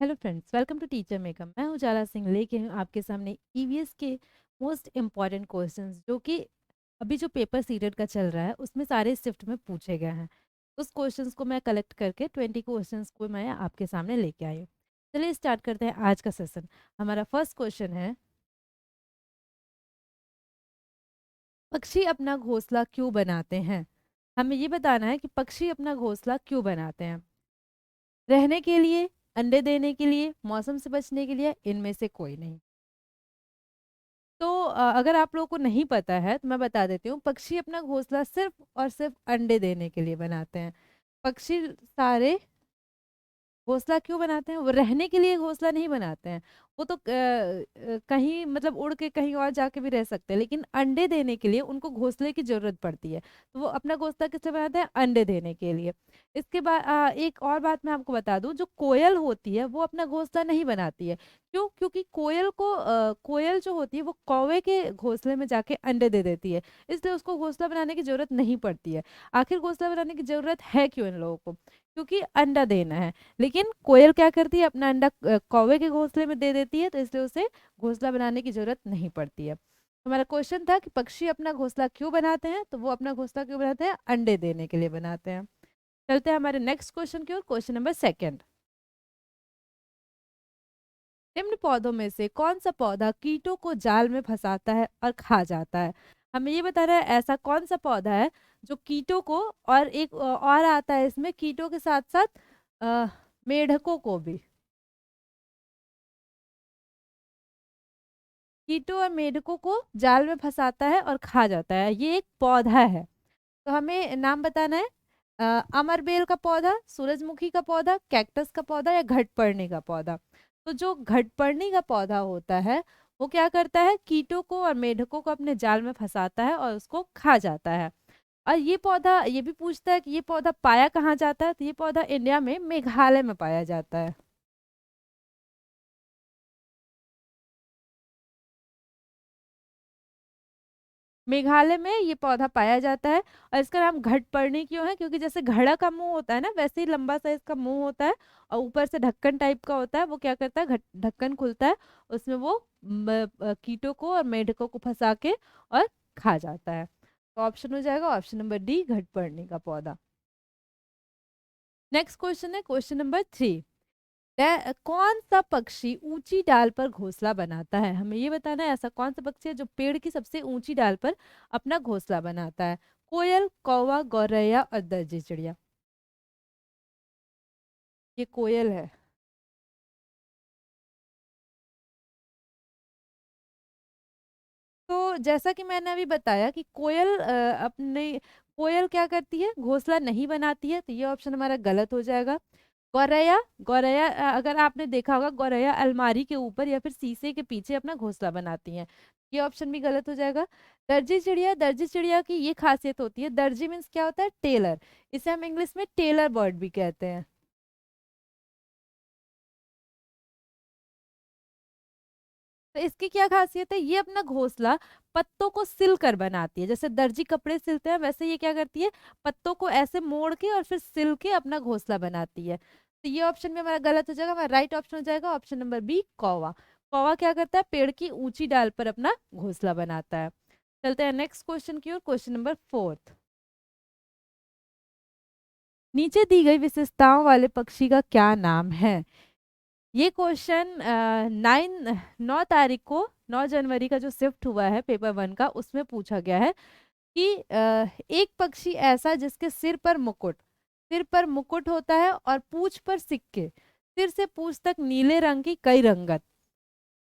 Hello friends, welcome to teacher makeup. मैं उजाला सिंह लेके हूँ आपके सामने ईवीएस के मोस्ट इम्पॉर्टेंट क्वेश्चंस जो कि अभी जो पेपर सीरीज का चल रहा है उसमें सारे शिफ्ट में पूछे गए हैं। उस क्वेश्चंस को मैं कलेक्ट करके 20 क्वेश्चंस को मैं आपके सामने लेके आई हूँ। चलिए स्टार्ट करते हैं आज का सेशन। हमारा फर्स्ट क्वेश्चन है, पक्षी अपना घोंसला क्यों बनाते हैं? हमें ये बताना है कि पक्षी अपना घोंसला क्यों बनाते हैं। रहने के लिए, अंडे देने के लिए, मौसम से बचने के लिए, इनमें से कोई नहीं। तो अगर आप लोगों को नहीं पता है तो मैं बता देती हूँ, पक्षी अपना घोंसला सिर्फ और सिर्फ अंडे देने के लिए बनाते हैं। पक्षी सारे घोंसला क्यों बनाते हैं? वो रहने के लिए घोंसला नहीं बनाते हैं। वो तो कहीं मतलब उड़ के कहीं और जाके भी रह सकते हैं, लेकिन अंडे देने के लिए उनको घोंसले की जरूरत पड़ती है। तो वो अपना घोंसला किस लिए बनाते हैं? अंडे देने के लिए। इसके बाद एक और बात मैं आपको बता दूं, जो कोयल होती है वो अपना घोंसला नहीं बनाती है। क्यों? क्योंकि कोयल जो होती है वो कौवे के घोंसले में जाके अंडे दे देती है, इसलिए उसको घोंसला बनाने की जरूरत नहीं पड़ती है। आखिर घोंसला बनाने की जरूरत है क्यों इन लोगों को? क्योंकि अंडा देना है। लेकिन कोयल क्या करती है? अपना अंडा कौवे के घोंसले में दे देती है, तो इसलिए उसे घोंसला बनाने की जरूरत नहीं पड़ती है। हमारा क्वेश्चन था कि पक्षी अपना घोंसला क्यों बनाते हैं, तो वो अपना घोंसला क्यों बनाते हैं? अंडे देने के लिए बनाते हैं। चलते हैं हमारे नेक्स्ट क्वेश्चन की ओर। क्वेश्चन नंबर सेकंड, निम्न पौधों में से कौन सा पौधा कीटों को जाल में फंसाता है और खा जाता है? हमें ये बता रहा है ऐसा कौन सा पौधा है जो कीटों को, और एक और आता है इसमें, कीटों के साथ साथ मेढकों को भी, कीटों और मेढकों को जाल में फंसाता है और खा जाता है। ये एक पौधा है। तो हमें नाम बताना है। अमरबेल का पौधा, सूरजमुखी का पौधा, कैक्टस का पौधा या घटपर्णी का पौधा। तो जो घटपर्णी का पौधा होता है वो क्या करता है? कीटों को और मेढकों को अपने जाल में फंसाता है और उसको खा जाता है। और ये पौधा ये भी पूछता है कि ये पौधा पाया कहाँ जाता है, तो ये पौधा इंडिया में मेघालय में पाया जाता है। मेघालय में ये पौधा पाया जाता है। और इसका नाम घटपर्णी क्यों है? क्योंकि जैसे घड़ा का मुंह होता है ना, वैसे ही लंबा सा इसका मुंह होता है और ऊपर से ढक्कन टाइप का होता है। वो क्या करता है? ढक्कन खुलता है, उसमें वो कीटों को और मेढकों को फंसा के और खा जाता है। तो ऑप्शन हो जाएगा ऑप्शन नंबर डी, घटपर्णी का पौधा। नेक्स्ट क्वेश्चन है क्वेश्चन नंबर थ्री, कौन सा पक्षी ऊंची डाल पर घोंसला बनाता है? हमें ये बताना है ऐसा कौन सा पक्षी है जो पेड़ की सबसे ऊंची डाल पर अपना घोंसला बनाता है। कोयल, कौवा, गौरैया और दर्जी चिड़िया। ये कोयल है। तो जैसा कि मैंने अभी बताया कि कोयल क्या करती है? घोंसला नहीं बनाती है, तो ये ऑप्शन हमारा गलत हो जाएगा। गौरैया गौरैया अगर आपने देखा होगा, गौरैया अलमारी के ऊपर या फिर शीशे के पीछे अपना घोंसला बनाती हैं। ये ऑप्शन भी गलत हो जाएगा। दर्जी चिड़िया की ये खासियत होती है, दर्जी मीन्स क्या होता है? टेलर। इसे हम इंग्लिश में टेलर बर्ड भी कहते हैं। तो इसकी क्या खासियत है? ये अपना घोंसला पत्तों को सिल कर बनाती है। जैसे दर्जी कपड़े सिलते हैं, वैसे ये क्या करती है? पत्तों को ऐसे मोड़ के और फिर सिल के अपना घोंसला बनाती है। तो ये ऑप्शन भी हमारा गलत हो जाएगा। हमारा राइट ऑप्शन हो जाएगा ऑप्शन नंबर बी, कौवा। कौवा क्या करता है? पेड़ की ऊंची डाल पर अपना घोंसला बनाता है। चलते हैं नेक्स्ट क्वेश्चन की ओर। क्वेश्चन नंबर फोर्थ, नीचे दी गई विशेषताओं वाले पक्षी का क्या नाम है? ये क्वेश्चन 9 तारीख को, 9 जनवरी का जो शिफ्ट हुआ है पेपर वन का, उसमें पूछा गया है कि एक पक्षी ऐसा जिसके सिर पर मुकुट होता है और पूंछ पर सिक्के, सिर से पूंछ तक नीले रंग की कई रंगत।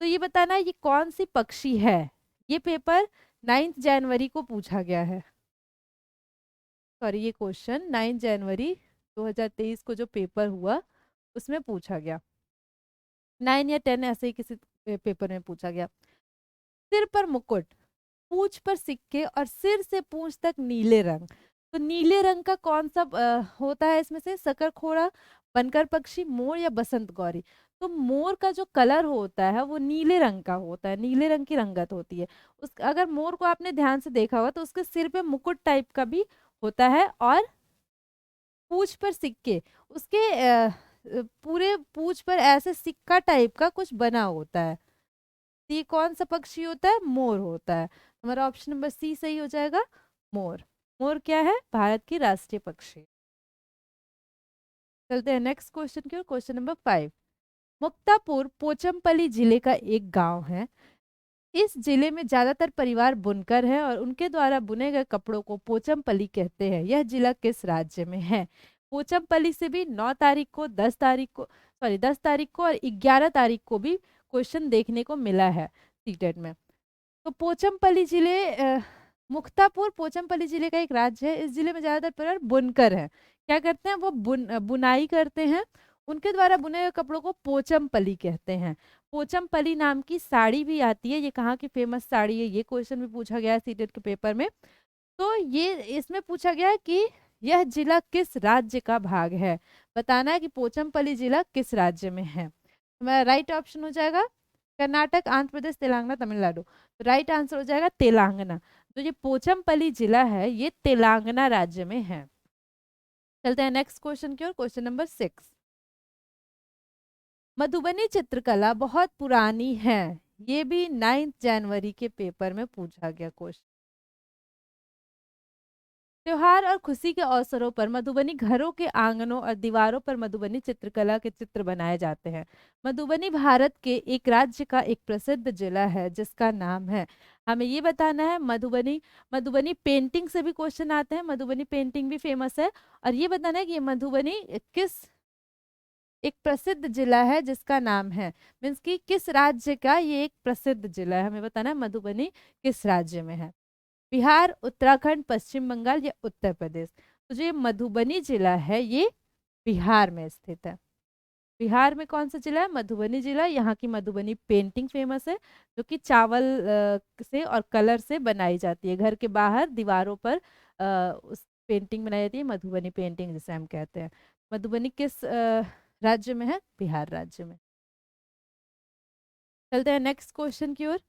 तो ये बताना है ये कौन सी पक्षी है। ये पेपर 9 जनवरी को पूछा गया है। सॉरी, ये क्वेश्चन 9 जनवरी 2023 को जो पेपर हुआ उसमें पूछा गया। 9 या 10 ऐसे ही किसी पेपर में पूछा गया। सिर पर मुकुट, पूंछ पर सिक्के और सिर से पूंछ तक नीले रंग। तो नीले रंग का कौन सा होता है इसमें से? शकरखोड़ा, बनकर पक्षी, मोर या बसंत गौरी। तो मोर का जो कलर होता है वो नीले रंग का होता है, नीले रंग की रंगत होती है। उस अगर मोर को आपने ध्यान से देखा होगा तो उसके सिर पे मुकुट टाइप का भी होता है और पूंछ पर सिक्के। उसके पूरे पूंछ पर ऐसे सिक्का टाइप का कुछ बना होता है। ये कौन सा पक्षी होता है? मोर होता है। हमारा ऑप्शन नंबर सी सही हो जाएगा, मोर। मोर क्या है? भारत की राष्ट्रीय पक्षी। चलते हैं नेक्स्ट क्वेश्चन की ओर। Question number 5। मुक्तापुर पोचमपल्ली जिले का एक गांव है। इस जिले में ज्यादातर परिवार बुनकर हैं और उनके द्वारा बुने गए कपड़ों को पोचमपल्ली कहते हैं। यह जिला किस राज्य में है? पोचमपल्ली से भी 9 तारीख को, 10 तारीख को, सॉरी 10 तारीख को और 11 तारीख को भी क्वेश्चन देखने को मिला है सीटेट में। तो पोचमपल्ली जिले मुक्तापुर पोचमपल्ली जिले का एक राज्य है। इस जिले में ज्यादातर परिवार बुनकर हैं। क्या करते हैं? वो बुनाई करते हैं। उनके द्वारा बुने हुए कपड़ों को पोचमपल्ली कहते हैं। पोचमपल्ली नाम की साड़ी भी आती है। ये कहाँ की फेमस साड़ी है? ये क्वेश्चन भी पूछा गया है सीटेट के पेपर में। तो ये इसमें पूछा गया है कि यह जिला किस राज्य का भाग है। बताना है कि पोचमपल्ली जिला किस राज्य में है। हमारा राइट ऑप्शन हो जाएगा कर्नाटक, आंध्र प्रदेश, तेलंगाना, तमिलनाडु। तो राइट आंसर हो जाएगा तेलंगाना। तो ये पोचमपल्ली जिला है, ये तेलंगाना राज्य में है। चलते हैं नेक्स्ट क्वेश्चन की ओर। Question number 6। मधुबनी चित्रकला बहुत पुरानी है। ये भी 9 जनवरी के पेपर में पूछा गया क्वेश्चन। त्योहार और खुशी के अवसरों पर मधुबनी घरों के आंगनों और दीवारों पर मधुबनी चित्रकला के चित्र बनाए जाते हैं। मधुबनी भारत के एक राज्य का एक प्रसिद्ध जिला है जिसका नाम है। हमें ये बताना है मधुबनी। मधुबनी पेंटिंग से भी क्वेश्चन आते हैं, मधुबनी पेंटिंग भी फेमस है। और ये बताना है कि ये मधुबनी किस एक प्रसिद्ध जिला है जिसका नाम है, मीन्स कि किस राज्य का ये एक प्रसिद्ध जिला है। हमें बताना है मधुबनी किस राज्य में है। बिहार, उत्तराखंड, पश्चिम बंगाल या उत्तर प्रदेश। तो जो ये मधुबनी जिला है ये बिहार में स्थित है। बिहार में कौन सा जिला है? मधुबनी जिला। यहाँ की मधुबनी पेंटिंग फेमस है जो कि चावल से और कलर से बनाई जाती है। घर के बाहर दीवारों पर उस पेंटिंग बनाई जाती है, मधुबनी पेंटिंग जिसे हम कहते हैं। मधुबनी किस राज्य में है? बिहार राज्य में। चलते हैं नेक्स्ट क्वेश्चन की ओर।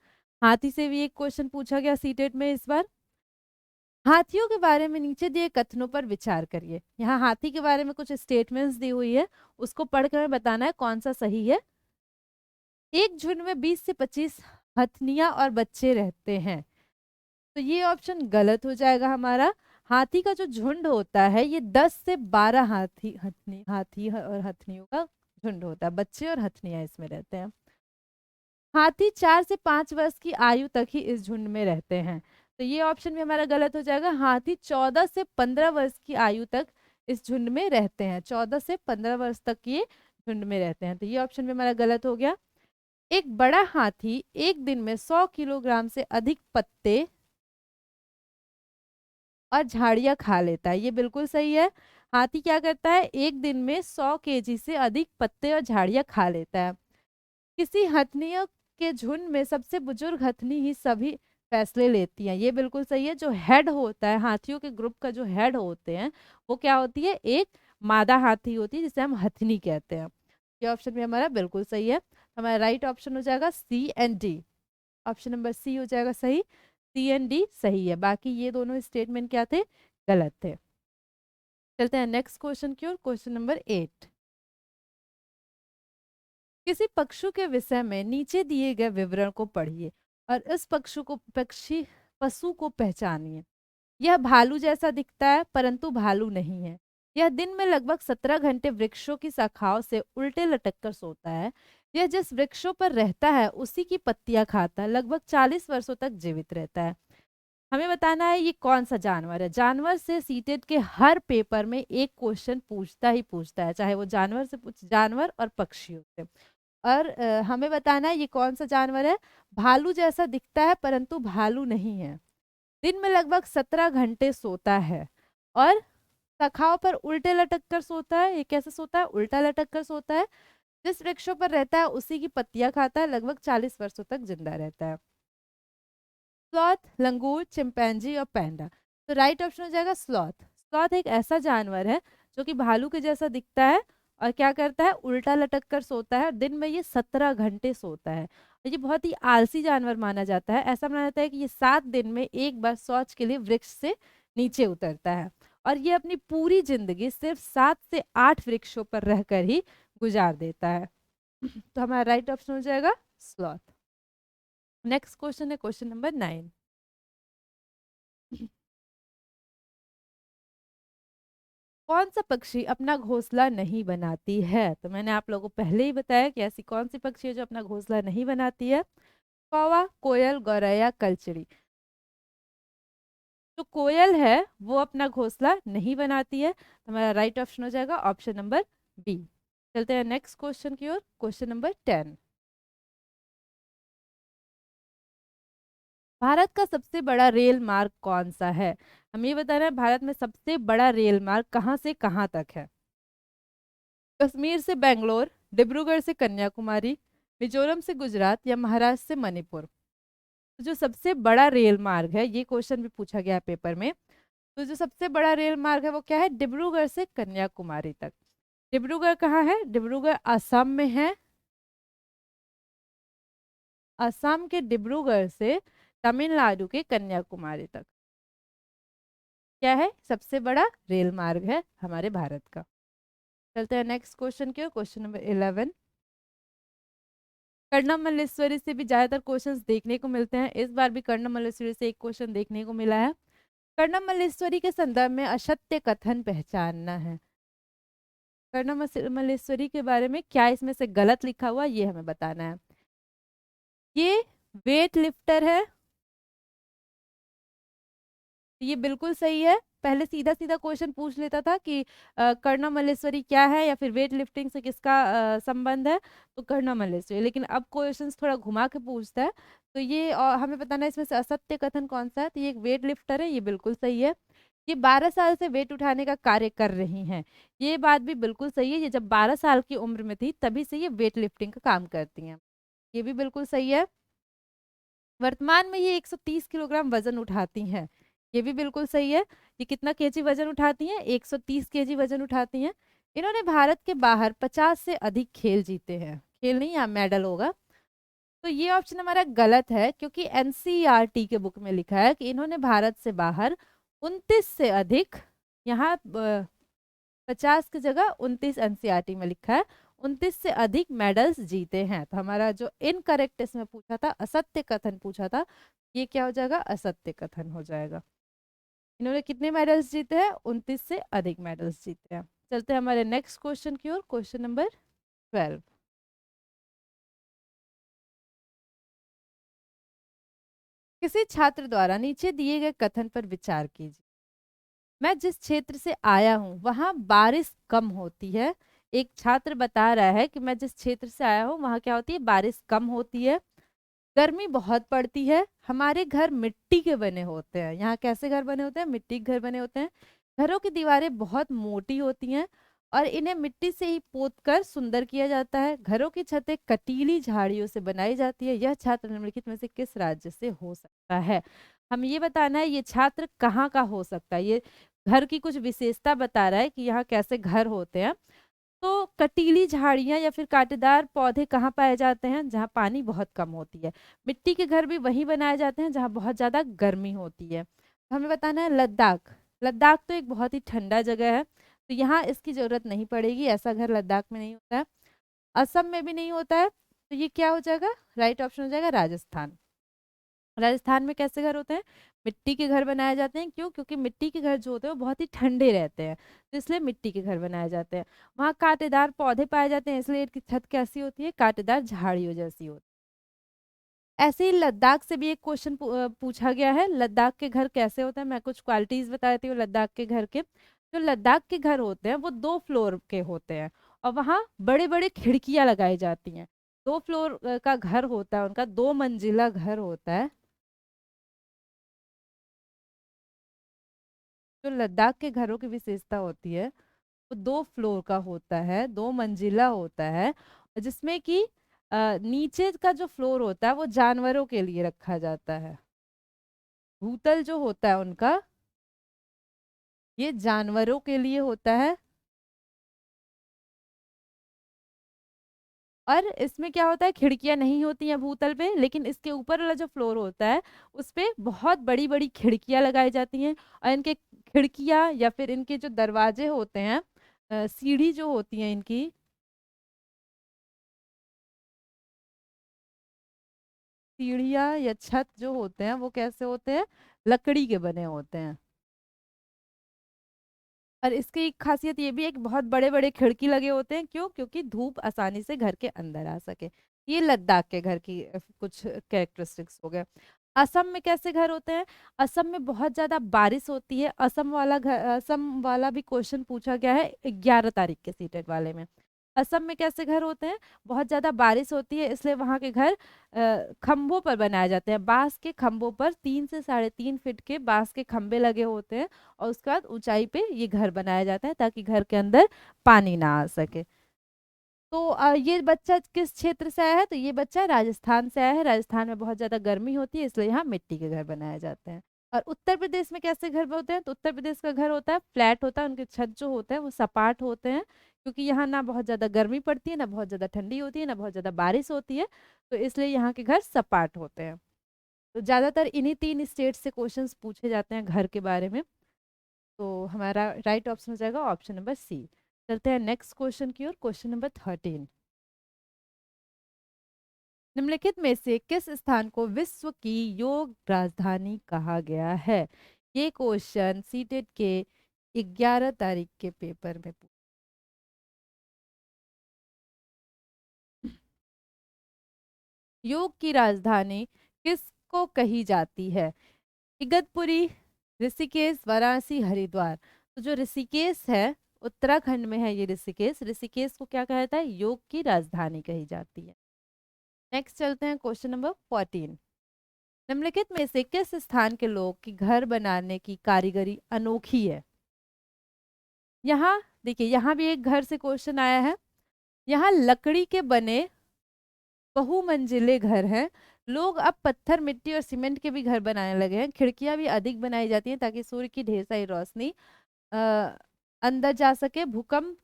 हाथी से भी एक क्वेश्चन पूछा गया सीटेट में इस बार। हाथियों के बारे में नीचे दिए कथनों पर विचार करिए। यहाँ हाथी के बारे में कुछ स्टेटमेंट्स दी हुई है, उसको पढ़कर हमें बताना है कौन सा सही है। एक झुंड में 20 से 25 हथनियां और बच्चे रहते हैं। तो ये ऑप्शन गलत हो जाएगा हमारा। हाथी का जो झुंड होता है ये 10 से 12 हाथी और हथनियों का झुंड होता है। बच्चे और हथनियां इसमें रहते हैं। हाथी 4 से 5 वर्ष की आयु तक ही इस झुंड में रहते हैं। तो ये ऑप्शन भी हमारा गलत हो जाएगा। हाथी 14 से 15 वर्ष की आयु तक इस झुंड में रहते हैं। 14 से 15 वर्ष तक ये झुंड में रहते हैं। तो ये ऑप्शन भी हमारा गलत हो गया। एक बड़ा हाथी एक दिन में 100 किलोग्राम से अधिक पत्ते और झाड़ियां खा लेता है। ये बिल्कुल सही है। हाथी क्या करता है? एक दिन में 100 केजी से अधिक पत्ते और झाड़ियां खा लेता है। किसी हथनियों के झुंड में सबसे बुजुर्ग हथनी ही सभी फैसले लेती है। ये बिल्कुल सही है। जो हेड होता है हाथियों के ग्रुप का, जो हेड होते हैं वो क्या होती है? एक मादा हाथी होती है जिसे हम हथनी कहते हैं। ये ऑप्शन भी हमारा बिल्कुल सही है। हमारा राइट ऑप्शन हो जाएगा C and D. Option number C हो जाएगा सही। सी एंड डी सही है, बाकी ये दोनों स्टेटमेंट क्या थे? गलत थे। चलते हैं नेक्स्ट क्वेश्चन की ओर। Question number 8। किसी पक्षु के विषय में नीचे दिए गए विवरण को पढ़िए और इस पशु को पहचानिए। यह भालू जैसा दिखता है परंतु भालू नहीं है। यह दिन में लगभग 17 घंटे वृक्षों की शाखाओं से उल्टे लटक कर सोता है। यह जिस वृक्षों पर रहता है उसी की पत्तियां खाता है। लगभग 40 वर्षों तक जीवित रहता है। हमें बताना है ये कौन सा जानवर है। जानवर से सीटेट के हर पेपर में एक क्वेश्चन पूछता ही पूछता है, चाहे वो जानवर से पूछ, जानवर और पक्षियों से। और हमें बताना है ये कौन सा जानवर है। भालू जैसा दिखता है परंतु भालू नहीं है। दिन में लगभग 17 घंटे सोता है और शाखाओं पर उल्टे लटक कर सोता है। ये कैसे सोता है? उल्टा लटक कर सोता है। जिस वृक्षों पर रहता है उसी की पत्तियां खाता है। लगभग 40 वर्षों तक जिंदा रहता है। स्लॉथ, लंगूर, चिंपैंजी और पैंडा। तो राइट ऑप्शन हो जाएगा स्लॉथ। स्लॉथ एक ऐसा जानवर है जो कि भालू के जैसा दिखता है और क्या करता है? उल्टा लटक कर सोता है और दिन में ये 17 घंटे सोता है। और ये बहुत ही आलसी जानवर माना जाता है। ऐसा माना जाता है कि ये 7 दिन में एक बार शौच के लिए वृक्ष से नीचे उतरता है और ये अपनी पूरी जिंदगी सिर्फ 7 से 8 वृक्षों पर रहकर ही गुजार देता है। तो हमारा राइट ऑप्शन हो जाएगा स्लॉथ। नेक्स्ट क्वेश्चन है क्वेश्चन नंबर 9। कौन सा पक्षी अपना घोंसला नहीं बनाती है? तो मैंने आप लोगों को पहले ही बताया कि ऐसी कौन सी पक्षी है जो अपना घोंसला नहीं बनाती है। कौवा, कोयल, गौरैया, कलचिड़ी। जो कोयल है वो अपना घोंसला नहीं बनाती है, तो हमारा राइट ऑप्शन हो जाएगा ऑप्शन नंबर बी। चलते हैं नेक्स्ट क्वेश्चन की ओर, क्वेश्चन नंबर 10। भारत का सबसे बड़ा रेल मार्ग कौन सा है? हम ये बता रहे हैं भारत में सबसे बड़ा रेल मार्ग कहाँ से कहाँ तक है। कश्मीर से बेंगलोर, डिब्रूगढ़ से कन्याकुमारी, मिजोरम से गुजरात या महाराष्ट्र से मणिपुर। तो जो सबसे बड़ा रेल मार्ग है, ये क्वेश्चन भी पूछा गया है पेपर में। तो जो सबसे बड़ा रेल मार्ग है वो क्या है? डिब्रूगढ़ से कन्याकुमारी तक। डिब्रूगढ़ कहाँ है? डिब्रूगढ़ असम में है। असम के डिब्रूगढ़ से तमिलनाडु के कन्याकुमारी तक क्या है? सबसे बड़ा रेल मार्ग है हमारे भारत का। चलते हैं नेक्स्ट क्वेश्चन की ओर, क्वेश्चन नंबर 11। कर्णम मल्लेश्वरी से भी ज्यादातर क्वेश्चंस देखने को मिलते हैं, इस बार भी कर्णम मल्लेश्वरी से एक क्वेश्चन देखने को मिला है। कर्णम मल्लेश्वरी के संदर्भ में असत्य कथन पहचानना है। कर्णम मल्लेश्वरी के बारे में क्या इसमें से गलत लिखा हुआ ये हमें बताना है। ये वेट लिफ्टर है, ये बिल्कुल सही है। पहले सीधा सीधा क्वेश्चन पूछ लेता था कि कर्णम मल्लेश्वरी क्या है या फिर वेट लिफ्टिंग से किसका संबंध है, तो कर्णम मल्लेश्वरी। लेकिन अब क्वेश्चन थोड़ा घुमा के पूछता है, तो ये हमें बताना है इसमें से असत्य कथन कौन सा है। तो ये एक वेट लिफ्टर है, ये बिल्कुल सही है। ये 12 साल से वेट उठाने का कार्य कर रही हैं, ये बात भी बिल्कुल सही है। ये जब 12 साल की उम्र में थी तभी से ये वेट लिफ्टिंग का काम करती हैं, ये भी बिल्कुल सही है। वर्तमान में ये 130 किलोग्राम वजन उठाती हैं, ये भी बिल्कुल सही है। ये कितना केजी वजन उठाती हैं? 130 केजी वजन उठाती हैं। इन्होंने भारत के बाहर 50 से अधिक खेल जीते हैं, खेल नहीं यहाँ मेडल होगा। तो ये ऑप्शन हमारा गलत है, क्योंकि एनसीईआरटी के बुक में लिखा है कि इन्होंने भारत से बाहर 29 से अधिक, यहाँ 50 की जगह 29 एनसीईआरटी में लिखा है, 29 से अधिक मेडल्स जीते हैं। तो हमारा जो इनकरेक्ट इसमें पूछा था, असत्य कथन पूछा था, ये क्या हो जाएगा? असत्य कथन हो जाएगा। इन्होंने कितने मेडल्स जीते हैं? 29 से अधिक मेडल्स जीते हैं। चलते हैं हमारे नेक्स्ट क्वेश्चन की ओर, क्वेश्चन नंबर 12। किसी छात्र द्वारा नीचे दिए गए कथन पर विचार कीजिए। मैं जिस क्षेत्र से आया हूँ वहाँ बारिश कम होती है। एक छात्र बता रहा है कि मैं जिस क्षेत्र से आया हूँ वहाँ क्या होती है? बारिश कम होती है। गर्मी बहुत पड़ती है। हमारे घर मिट्टी के बने होते हैं। यहाँ कैसे घर बने होते हैं? मिट्टी के घर बने होते हैं। घरों की दीवारें बहुत मोटी होती हैं और इन्हें मिट्टी से ही पोतकर सुंदर किया जाता है। घरों की छतें कटीली झाड़ियों से बनाई जाती है। यह छात्र निम्नलिखित में से किस राज्य से हो सकता है? हमें ये बताना है ये छात्र कहाँ का हो सकता है। ये घर की कुछ विशेषता बता रहा है कि यहाँ कैसे घर होते हैं। तो कटीली झाड़ियाँ या फिर कांटेदार पौधे कहाँ पाए जाते हैं? जहाँ पानी बहुत कम होती है। मिट्टी के घर भी वहीं बनाए जाते हैं जहाँ बहुत ज़्यादा गर्मी होती है। तो हमें बताना है लद्दाख। लद्दाख तो एक बहुत ही ठंडा जगह है, तो यहाँ इसकी ज़रूरत नहीं पड़ेगी, ऐसा घर लद्दाख में नहीं होता है। असम में भी नहीं होता है, तो ये क्या हो जाएगा? राइट ऑप्शन हो जाएगा राजस्थान। राजस्थान में कैसे घर होते हैं? मिट्टी के घर बनाए जाते हैं। क्यों? क्योंकि मिट्टी के घर जो होते हैं वो बहुत ही ठंडे रहते हैं, तो इसलिए मिट्टी के घर बनाए जाते हैं। वहाँ कांटेदार पौधे पाए जाते हैं, इसलिए इनकी छत कैसी होती है? कांटेदार झाड़ियों जैसी होती है। ऐसे ही लद्दाख से भी एक क्वेश्चन पूछा गया है, लद्दाख के घर कैसे होते हैं। मैं कुछ क्वालिटीज बता देती हूँ लद्दाख के घर के। जो लद्दाख के घर होते हैं वो 2 फ्लोर के होते हैं और वहाँ बड़े बड़े खिड़कियाँ लगाई जाती हैं। 2 फ्लोर का घर होता है उनका, 2 मंजिला घर होता है। जो लद्दाख के घरों की विशेषता होती है वो 2 फ्लोर का होता है, 2 मंजिला होता है, जिसमें कि नीचे का जो फ्लोर होता है वो जानवरों के लिए रखा जाता है। भूतल जो होता है उनका, ये जानवरों के लिए होता है। और इसमें क्या होता है? खिड़कियां नहीं होती हैं भूतल पे, लेकिन इसके ऊपर वाला जो फ्लोर होता है उस पे बहुत बड़ी बड़ी खिड़कियां लगाई जाती हैं। और इनके खिड़कियां या फिर इनके जो दरवाजे होते हैं, सीढ़ी जो होती है इनकी, सीढ़ियाँ या छत जो होते हैं वो कैसे होते हैं, लकड़ी के बने होते हैं। और इसकी एक खासियत ये भी है कि बहुत बड़े बड़े खिड़की लगे होते हैं, क्यों, क्योंकि धूप आसानी से घर के अंदर आ सके। ये लद्दाख के घर की कुछ कैरेक्टरिस्टिक्स हो गए। असम में कैसे घर होते हैं, असम में बहुत ज्यादा बारिश होती है। असम वाला भी क्वेश्चन पूछा गया है 11 तारीख के सीटेट वाले में। असम में कैसे घर होते हैं, बहुत ज्यादा बारिश होती है, इसलिए वहां के घर खंभों पर बनाए जाते हैं। बांस के खंभों पर 3 से 3.5 फीट के बांस के खंभे लगे होते हैं, और उसके बाद ऊंचाई पे ये घर बनाया जाता है ताकि घर के अंदर पानी ना आ सके। तो ये बच्चा किस क्षेत्र से आया है, तो ये बच्चा राजस्थान से आया है। राजस्थान में बहुत ज्यादा गर्मी होती है, इसलिए यहाँ मिट्टी के घर बनाए जाते हैं। और उत्तर प्रदेश में कैसे घर होते हैं, तो उत्तर प्रदेश का घर होता है फ्लैट होता है, उनके छत जो होते हैं वो सपाट होते हैं, क्योंकि यहाँ ना बहुत ज्यादा गर्मी पड़ती है, ना बहुत ज्यादा ठंडी होती है, ना बहुत ज्यादा बारिश होती है, तो इसलिए यहाँ के घर सपाट होते हैं। तो ज्यादातर इन्हीं 3 स्टेट से क्वेश्चंस पूछे जाते हैं घर के बारे में। तो हमारा राइट ऑप्शन हो जाएगा ऑप्शन नंबर सी। चलते हैं नेक्स्ट क्वेश्चन की ओर, क्वेश्चन नंबर 13। निम्नलिखित में से किस स्थान को विश्व की योग राजधानी कहा गया है। ये क्वेश्चन सीटेट के 11 तारीख के पेपर में योग की राजधानी किसको कही जाती है। इगतपुरी, ऋषिकेश, वाराणसी, हरिद्वार। तो जो ऋषिकेश है, उत्तराखंड में है ये ऋषिकेश, ऋषिकेश को क्या कहता है, योग की राजधानी कही जाती है। नेक्स्ट चलते हैं क्वेश्चन नंबर 14। निम्नलिखित में से किस स्थान के लोग की घर बनाने की कारीगरी अनोखी है। यहाँ देखिए, यहाँ भी एक घर से क्वेश्चन आया है। यहाँ लकड़ी के बने बहुमंजिले घर हैं। लोग अब पत्थर, मिट्टी और सीमेंट के भी घर बनाने लगे हैं। खिड़कियां भी अधिक बनाई जाती हैं ताकि सूर्य की ढेर सारी रोशनी अ, अंदर जा सके। भूकंप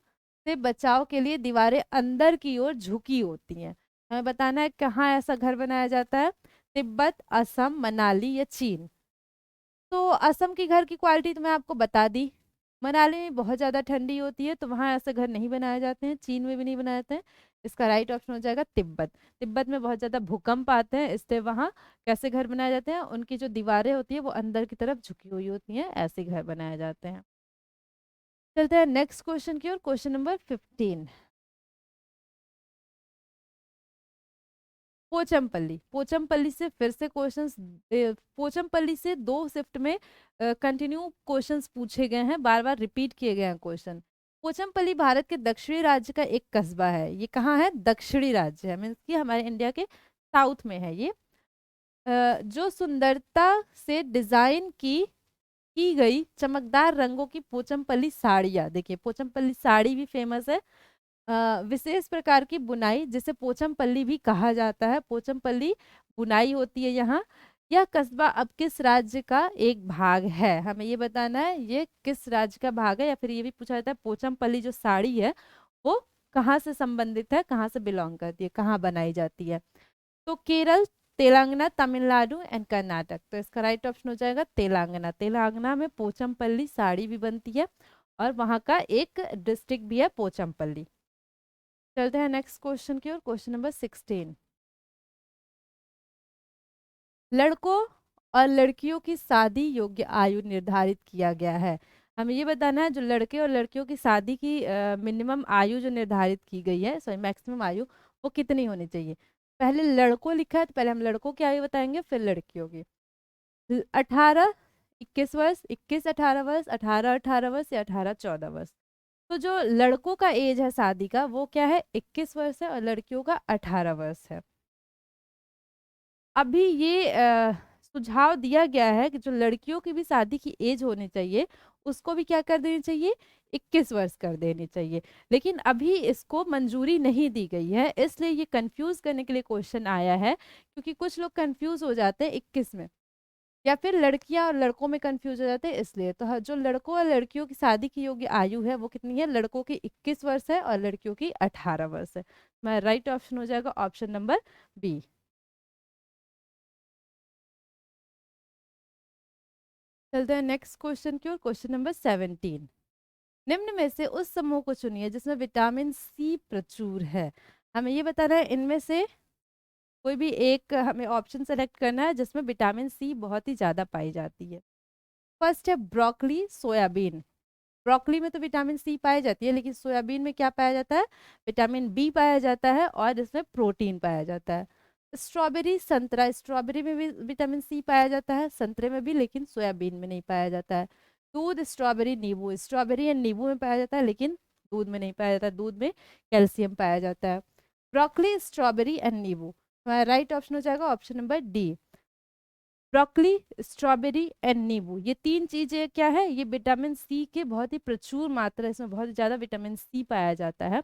से बचाव के लिए दीवारें अंदर की ओर झुकी होती हैं। हमें बताना है कहाँ ऐसा घर बनाया जाता है, तिब्बत, असम, मनाली या चीन। तो असम की घर की क्वालिटी तो मैं आपको बता दी। मनाली में बहुत ज़्यादा ठंडी होती है, तो वहाँ ऐसे घर नहीं बनाए जाते हैं। चीन में भी नहीं बनाए जाते हैं। इसका राइट ऑप्शन हो जाएगा तिब्बत। तिब्बत में बहुत ज़्यादा भूकंप आते हैं, इसलिए वहाँ कैसे घर बनाए जाते हैं, उनकी जो दीवारें होती है वो अंदर की तरफ झुकी हुई होती हैं, ऐसे घर बनाए जाते हैं। चलते हैं नेक्स्ट क्वेश्चन की ओर, क्वेश्चन नंबर 15। पोचमपल्ली, पोचमपल्ली से फिर से क्वेश्चंस, पोचमपल्ली से 2 शिफ्ट में कंटिन्यू क्वेश्चंस पूछे गए हैं, बार बार रिपीट किए गए हैं क्वेश्चन। पोचमपल्ली भारत के दक्षिणी राज्य का एक कस्बा है। ये कहाँ है, दक्षिणी राज्य है, मीन्स कि हमारे इंडिया के साउथ में है ये। जो सुंदरता से डिजाइन की गई चमकदार रंगों की पोचमपल्ली साड़ियाँ, देखिए पोचमपल्ली साड़ी भी फेमस है। विशेष प्रकार की बुनाई जिसे पोचमपल्ली भी कहा जाता है, पोचमपल्ली बुनाई होती है यहाँ। यह कस्बा अब किस राज्य का एक भाग है, हमें ये बताना है ये किस राज्य का भाग है। या फिर ये भी पूछा जाता है पोचमपल्ली जो साड़ी है वो कहाँ से संबंधित है, कहाँ से बिलोंग करती है, कहाँ बनाई जाती है। तो केरल, तेलंगाना, तमिलनाडु एंड कर्नाटक। तो इसका राइट ऑप्शन हो जाएगा तेलंगाना। तेलंगाना में पोचमपल्ली साड़ी भी बनती है, और वहाँ का एक डिस्ट्रिक्ट भी है पोचमपल्ली। चलते हैं नेक्स्ट क्वेश्चन की ओर, क्वेश्चन नंबर 16। लड़कों और लड़कियों की शादी योग्य आयु निर्धारित किया गया है। हमें ये बताना है जो लड़के और लड़कियों की शादी की मिनिमम आयु जो निर्धारित की गई है, सॉरी मैक्सिमम आयु, वो कितनी होनी चाहिए। पहले लड़कों लिखा है तो पहले हम लड़कों की आयु बताएंगे, फिर लड़कियों की। 18-21 वर्ष, 21-18 वर्ष, 18-18 वर्ष या 18-14 वर्ष। तो जो लड़कों का एज है शादी का वो क्या है, 21 वर्ष है, और लड़कियों का 18 वर्ष है। अभी ये सुझाव दिया गया है कि जो लड़कियों की भी शादी की एज होनी चाहिए उसको भी क्या कर देनी चाहिए, 21 वर्ष कर देनी चाहिए। लेकिन अभी इसको मंजूरी नहीं दी गई है, इसलिए ये कंफ्यूज करने के लिए क्वेश्चन आया है, क्योंकि कुछ लोग कंफ्यूज हो जाते हैं 21 में, या फिर लड़कियां और लड़कों में कंफ्यूज हो जाते हैं, इसलिए तो जो लड़कों और लड़कियों की शादी की योग्य आयु है वो कितनी है, लड़कों की 21 वर्ष है और लड़कियों की 18 वर्ष है। मैं राइट ऑप्शन हो जाएगा ऑप्शन नंबर बी। चलते हैं नेक्स्ट क्वेश्चन की ओर, क्वेश्चन नंबर 17। निम्न में से उस समूह को चुनिए जिसमें विटामिन सी प्रचुर है। हमें ये बताना है इनमें से कोई भी एक हमें ऑप्शन सेलेक्ट करना है जिसमें विटामिन सी बहुत ही ज़्यादा पाई जाती है। फर्स्ट है ब्रोकली, सोयाबीन। ब्रोकली में तो विटामिन सी पाई जाती है, लेकिन सोयाबीन में क्या पाया जाता है? विटामिन बी पाया जाता है और इसमें प्रोटीन पाया जाता है। स्ट्रॉबेरी, संतरा, स्ट्रॉबेरी में भी विटामिन सी पाया जाता है, संतरे में भी, लेकिन सोयाबीन में नहीं पाया जाता है। दूध, स्ट्रॉबेरी, नींबू, स्ट्रॉबेरी एंड नींबू में पाया जाता है, लेकिन दूध में नहीं पाया जाता है। दूध में कैल्शियम पाया जाता है। ब्रोकली, स्ट्रॉबेरी एंड नींबू, हमारा राइट ऑप्शन हो जाएगा option number D. Broccoli, strawberry and नींबू, ये तीन चीजें क्या है? ये विटामिन सी के बहुत ही प्रचुर मात्रा, इसमें बहुत ही ज्यादा विटामिन सी पाया जाता है।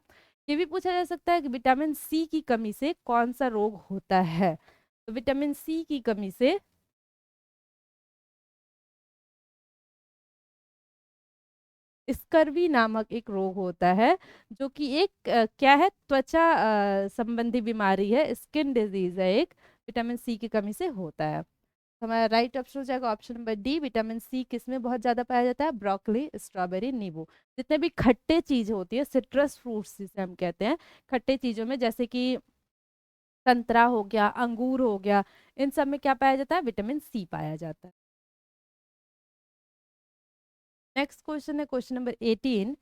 ये भी पूछा जा सकता है कि विटामिन सी की कमी से कौन सा रोग होता है? तो विटामिन सी की कमी से स्कर्वी नामक एक रोग होता है, जो कि एक क्या है, त्वचा संबंधी बीमारी है, स्किन डिजीज है एक, विटामिन सी की कमी से होता है। हमारा राइट ऑप्शन हो जाएगा option number D. Vitamin C किस में बहुत ज्यादा पाया जाता है? ब्रोकली, स्ट्रॉबेरी, नींबू। जितने भी खट्टे चीज होती है, सिट्रस फ्रूट्स जिसे हम कहते हैं, खट्टे चीजों में, जैसे कि संतरा हो गया, अंगूर हो गया, इन सब में क्या पाया जाता है? विटामिन सी पाया जाता है। नेक्स्ट क्वेश्चन है क्वेश्चन नंबर 18।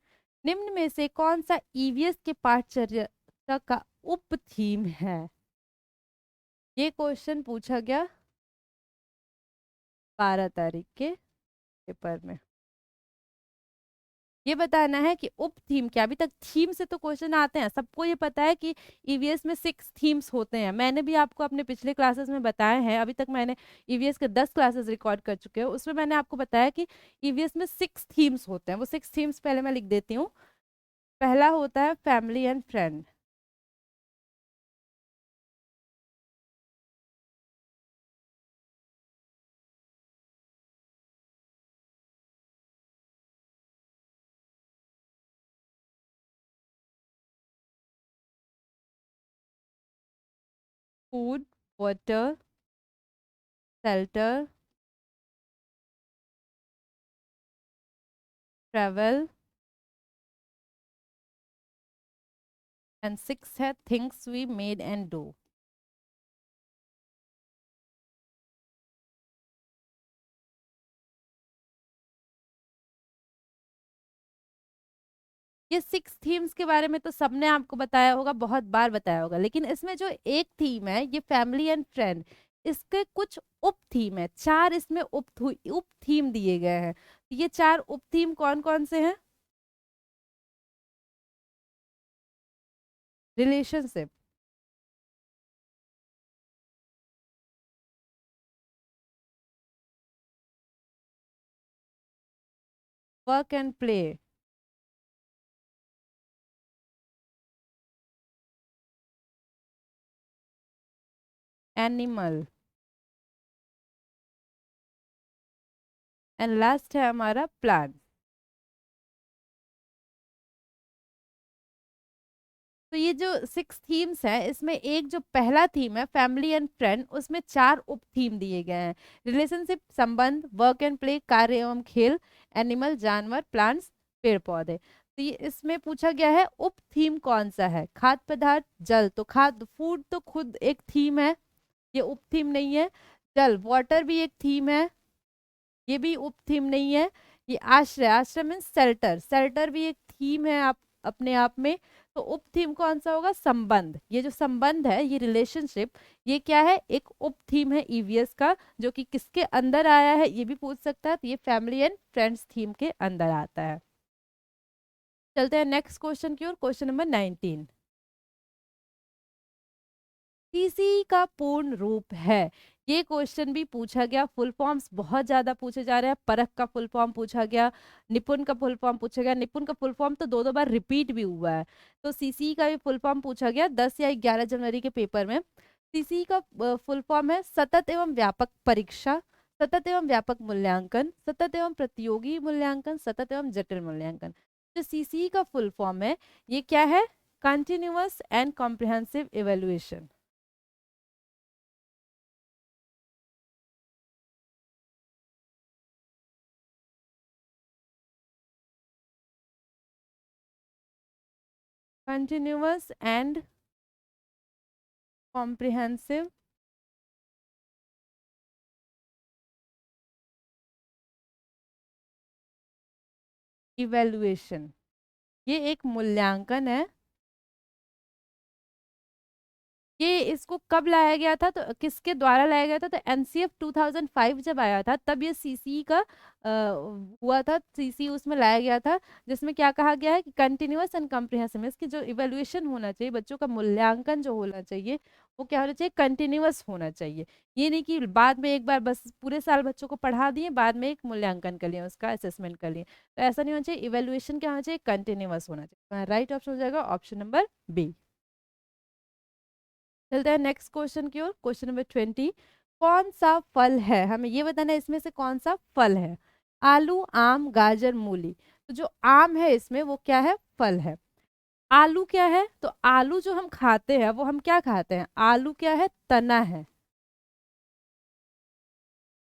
निम्न में से कौन सा ईवीएस के पाठचर्या का उप थीम है? ये क्वेश्चन पूछा गया 12 तारीख के पेपर में। ये बताना है कि उप थीम क्या। अभी तक थीम से तो क्वेश्चन आते हैं, सबको ये पता है कि ईवीएस में 6 थीम्स होते हैं। मैंने भी आपको अपने पिछले क्लासेस में बताए हैं, अभी तक मैंने ईवीएस के 10 क्लासेस रिकॉर्ड कर चुके हैं, उसमें मैंने आपको बताया कि ईवीएस में 6 थीम्स होते हैं। वो 6 थीम्स पहले मैं लिख देती हूँ। पहला होता है family and friend, food, water, shelter, travel, and 6 है things we made and do. ये 6 थीम्स के बारे में तो सबने आपको बताया होगा, बहुत बार बताया होगा, लेकिन इसमें जो एक थीम है ये फैमिली एंड फ्रेंड, इसके कुछ उप थीम है, 4 इसमें उप थीम दिए गए हैं। तो ये 4 उप थीम कौन कौन से हैं? Relationship, work and play, animal, and last है हमारा प्लान। तो ये जो 6 थीम्स हैं, इसमें एक जो पहला थीम है फैमिली एंड फ्रेंड, उसमें 4 उप थीम दिए गए हैं। रिलेशनशिप, संबंध, वर्क एंड प्ले, कार्य एवं खेल, एनिमल, जानवर, प्लांट्स, पेड़ पौधे। तो ये इसमें पूछा गया है उप थीम कौन सा है? खाद्य पदार्थ, जल, तो खाद्य फूड तो खुद एक थीम है, ये उप थीम नहीं है। जल, वाटर भी एक थीम है, ये भी उप थीम नहीं है। ये आश्रय, आश्रय मीन्स शेल्टर, शेल्टर भी एक थीम है आप अपने आप में। तो उप थीम कौन सा होगा? संबंध। ये जो संबंध है, ये रिलेशनशिप, ये क्या है? एक उप थीम है ईवीएस का, जो कि किसके अंदर आया है ये भी पूछ सकता है। तो ये फैमिली एंड फ्रेंड्स थीम के अंदर आता है। चलते हैं नेक्स्ट क्वेश्चन की ओर, क्वेश्चन नंबर 19। सीसी का पूर्ण रूप है। ये क्वेश्चन भी पूछा गया, फुल फॉर्म्स बहुत ज्यादा पूछे जा रहे हैं। परख का फुल फॉर्म पूछा गया, निपुण का फुल फॉर्म पूछा गया, निपुण का फुल फॉर्म तो दो दो बार रिपीट भी हुआ है। तो सीसी का भी फुल फॉर्म पूछा गया 10 या 11 जनवरी के पेपर में। सीसी का फुल फॉर्म है सतत एवं व्यापक परीक्षा, सतत एवं व्यापक मूल्यांकन, सतत एवं प्रतियोगी मूल्यांकन, सतत एवं जटिल मूल्यांकन। जो सीसी का फुल फॉर्म है, ये क्या है? Continuous and comprehensive evaluation. Continuous and comprehensive evaluation, ये एक मूल्यांकन है। ये इसको कब लाया गया था, तो किसके द्वारा लाया गया था, तो एनसीएफ 2005 जब आया था तब ये सीसी का हुआ था, सीसी उसमें लाया गया था, जिसमें क्या कहा गया है कि कंटिन्यूअस एंड कॉम्प्रिहेंसिव, इसकी जो इवेल्युएशन होना चाहिए, बच्चों का मूल्यांकन जो होना चाहिए वो क्या होना चाहिए, कंटिन्यूअस होना चाहिए। ये नहीं कि बाद में एक बार बस पूरे साल बच्चों को पढ़ा दिए, बाद में एक मूल्यांकन कर लिया, उसका असेसमेंट कर लिए, तो ऐसा नहीं होना चाहिए। इवेल्युएशन क्या होना चाहिए, कंटिन्यूअस होना चाहिए। राइट ऑप्शन हो जाएगा ऑप्शन नंबर बी। चलते हैं नेक्स्ट क्वेश्चन की ओर। क्वेश्चन नंबर 20, कौन सा फल है, हमें ये बताना है इसमें से कौन सा फल है। आलू, आम, गाजर, मूली। तो जो आम है इसमें वो क्या है, फल है। आलू क्या है, तो आलू जो हम खाते हैं वो हम क्या खाते हैं, आलू क्या है, तना है।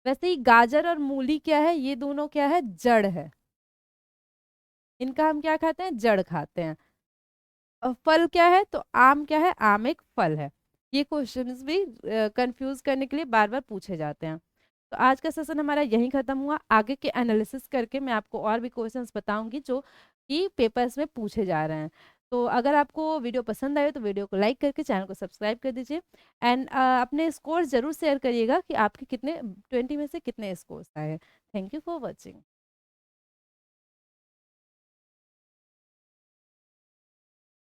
वैसे ही गाजर और मूली क्या है, ये दोनों क्या है, जड़ है। इनका हम क्या खाते हैं, जड़ खाते हैं। और फल क्या है, तो आम क्या है, आम एक फल है। ये क्वेश्चंस भी कंफ्यूज करने के लिए बार बार पूछे जाते हैं। तो आज का सेशन हमारा यहीं खत्म हुआ। आगे के एनालिसिस करके मैं आपको और भी क्वेश्चंस बताऊंगी जो कि पेपर्स में पूछे जा रहे हैं। तो अगर आपको वीडियो पसंद आए तो वीडियो को लाइक करके चैनल को सब्सक्राइब कर दीजिए। एंड अपने स्कोर जरूर शेयर करिएगा कि आपके कितने 20 में से कितने स्कोर्स आए हैं। Thank you for watching.